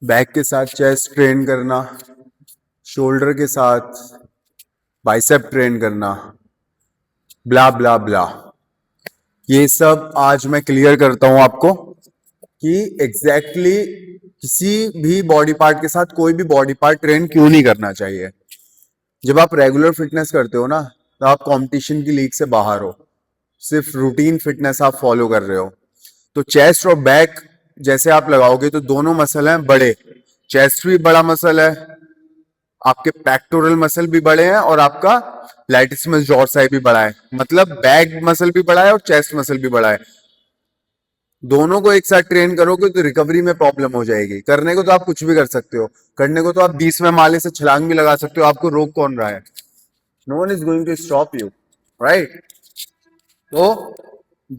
Back के साथ chest train करना, शोल्डर के साथ बाइसेप ट्रेन करना, ब्ला ब्ला ब्ला। ये सब आज मैं क्लियर करता हूं आपको कि एग्जैक्टली किसी भी बॉडी पार्ट के साथ कोई भी बॉडी पार्ट ट्रेन क्यों नहीं करना चाहिए। जब आप रेगुलर फिटनेस करते हो ना, तो आप कंपटीशन की लीग से बाहर हो, सिर्फ रूटीन फिटनेस आप फॉलो कर रहे हो। तो चेस्ट और बैक जैसे आप लगाओगे तो दोनों मसल हैं बड़े, चेस्ट भी बड़ा मसल है, आपके पेक्टोरल मसल भी बड़े हैं और आपका लैटिसिमस डोर्साई भी बड़ा है, मतलब बैक मसल भी बड़ा है और चेस्ट मसल भी बड़ा है। दोनों को एक साथ ट्रेन करोगे तो रिकवरी में प्रॉब्लम हो जाएगी। करने को तो आप कुछ भी कर सकते हो, करने को तो आप 20वें माले से छलांग भी लगा सकते हो, आपको रोक कौन रहा है? No one is going to stop you, right? तो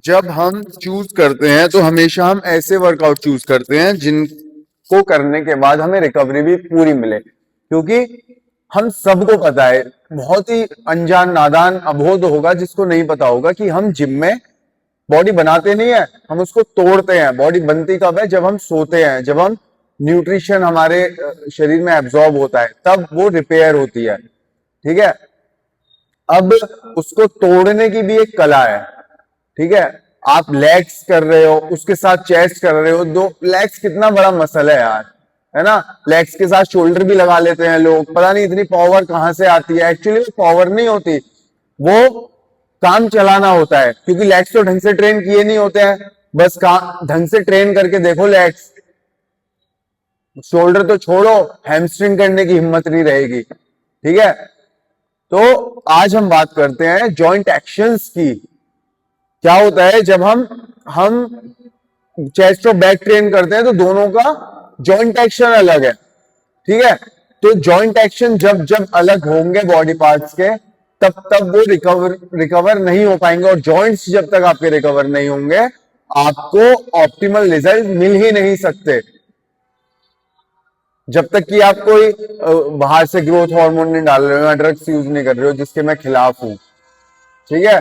जब हम चूज करते हैं तो हमेशा हम ऐसे वर्कआउट चूज करते हैं जिनको करने के बाद हमें रिकवरी भी पूरी मिले, क्योंकि हम सबको पता है, बहुत ही अनजान नादान अबोध होगा जिसको नहीं पता होगा कि हम जिम में बॉडी बनाते नहीं है, हम उसको तोड़ते हैं। बॉडी बनती कब है? जब हम सोते हैं, जब हम न्यूट्रिशन हमारे शरीर में एब्जॉर्ब होता है, तब वो रिपेयर होती है। ठीक है, अब उसको तोड़ने की भी एक कला है। ठीक है, आप लेग्स कर रहे हो, उसके साथ चेस्ट कर रहे हो, दो लेग्स कितना बड़ा मसल है यार, है ना? लेग्स के साथ शोल्डर भी लगा लेते हैं लोग, पता नहीं इतनी पावर कहां से आती है। एक्चुअली वो पावर नहीं होती, वो काम चलाना होता है, क्योंकि लेग्स तो ढंग से ट्रेन किए नहीं होते हैं। बस काम ढंग से ट्रेन करके देखो लेग्स, शोल्डर तो छोड़ो, हैमस्ट्रिंग करने की हिम्मत नहीं रहेगी। ठीक है, तो आज हम बात करते हैं जॉइंट एक्शंस की। क्या होता है जब हम चेस्ट और बैक ट्रेन करते हैं तो दोनों का जॉइंट एक्शन अलग है। ठीक है, तो जॉइंट एक्शन जब जब अलग होंगे बॉडी पार्ट्स के, तब तब वो रिकवर नहीं हो पाएंगे, और जॉइंट्स जब तक आपके रिकवर नहीं होंगे, आपको ऑप्टिमल रिजल्ट मिल ही नहीं सकते। जब तक कि आप कोई बाहर से ग्रोथ हार्मोन नहीं डाल रहे हो या ड्रग्स यूज नहीं कर रहे हो, जिसके मैं खिलाफ हूं। ठीक है,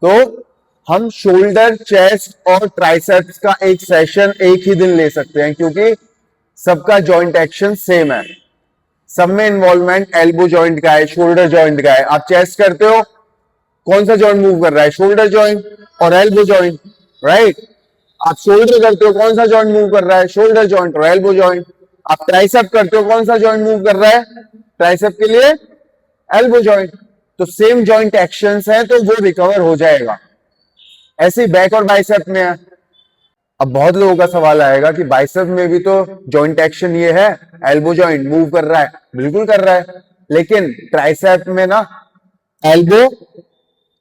तो हम शोल्डर, चेस्ट और ट्राइसेप्स का एक सेशन एक ही दिन ले सकते हैं, क्योंकि सबका जॉइंट एक्शन सेम है। सब में इन्वॉल्वमेंट एल्बो जॉइंट का है, शोल्डर जॉइंट का है। आप चेस्ट करते हो, कौन सा जॉइंट मूव कर रहा है? शोल्डर जॉइंट और एल्बो जॉइंट, राइट? आप शोल्डर करते हो, कौन सा जॉइंट मूव कर रहा है? शोल्डर जॉइंट और एल्बो जॉइंट। आप ट्राइसेप करते हो, कौन सा जॉइंट मूव कर रहा है? ट्राइसेप के लिए एल्बो जॉइंट। तो सेम जॉइंट एक्शंस हैं, तो वो रिकवर हो जाएगा। ऐसे बैक और बाइसेप में है। अब बहुत लोगों का सवाल आएगा कि बाइसेप में भी तो जॉइंट एक्शन ये है, एल्बो जॉइंट मूव कर रहा है। बिल्कुल कर रहा है, लेकिन ट्राइसेप में ना एल्बो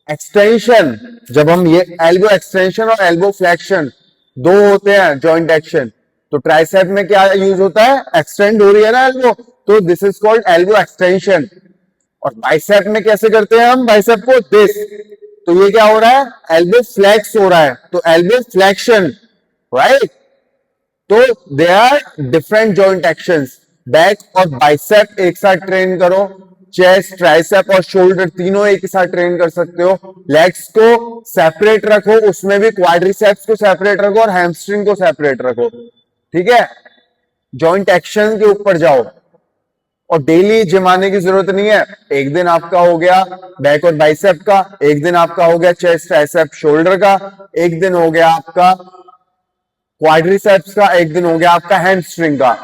एक्सटेंशन, जब हम ये एल्बो एक्सटेंशन और एल्बो फ्लेक्शन दो होते हैं जॉइंट एक्शन, तो ट्राइसेप में क्या यूज होता है? एक्सटेंड हो रही है ना एल्बो, तो this is called elbow extension. और बाइसेप में कैसे करते हैं हम बाइसेप को? दिस, तो ये क्या हो रहा है? एल्बो फ्लेक्स हो रहा है, तो एल्बो फ्लेक्शन, राइट? तो they are different joint actions. Back और बाइसेप एक साथ ट्रेन करो, चेस्ट, ट्राइसेप और शोल्डर तीनों एक साथ ट्रेन कर सकते हो। लेग्स को सेपरेट रखो, उसमें भी क्वाड्रिसेप्स को सेपरेट रखो और हैमस्ट्रिंग को सेपरेट रखो। ठीक है, जॉइंट एक्शन के ऊपर जाओ, और डेली जिम आने की जरूरत नहीं है। एक दिन आपका हो गया बैक और बाइसेप का, एक दिन आपका हो गया चेस्ट, ट्राइसेप, शोल्डर का, एक दिन हो गया आपका क्वाड्रिसेप्स का, एक दिन हो गया आपका हैमस्ट्रिंग का,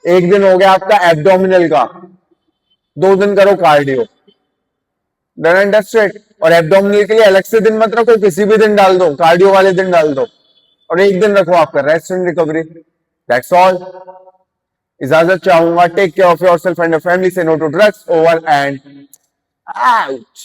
एक दिन हो गया आपका एब्डोमिनल का। 2 दिन करो कार्डियो, डन एंड डस्टेड। और एब्डोमिनल के लिए अलग से दिन मत रखो, किसी भी दिन डाल दो, कार्डियो वाले दिन डाल दो, और एक दिन रखो आपका rest and recovery. That's all. इजाजत चाहूंगा। Take care of yourself and your family. Say no to drugs. Over and out.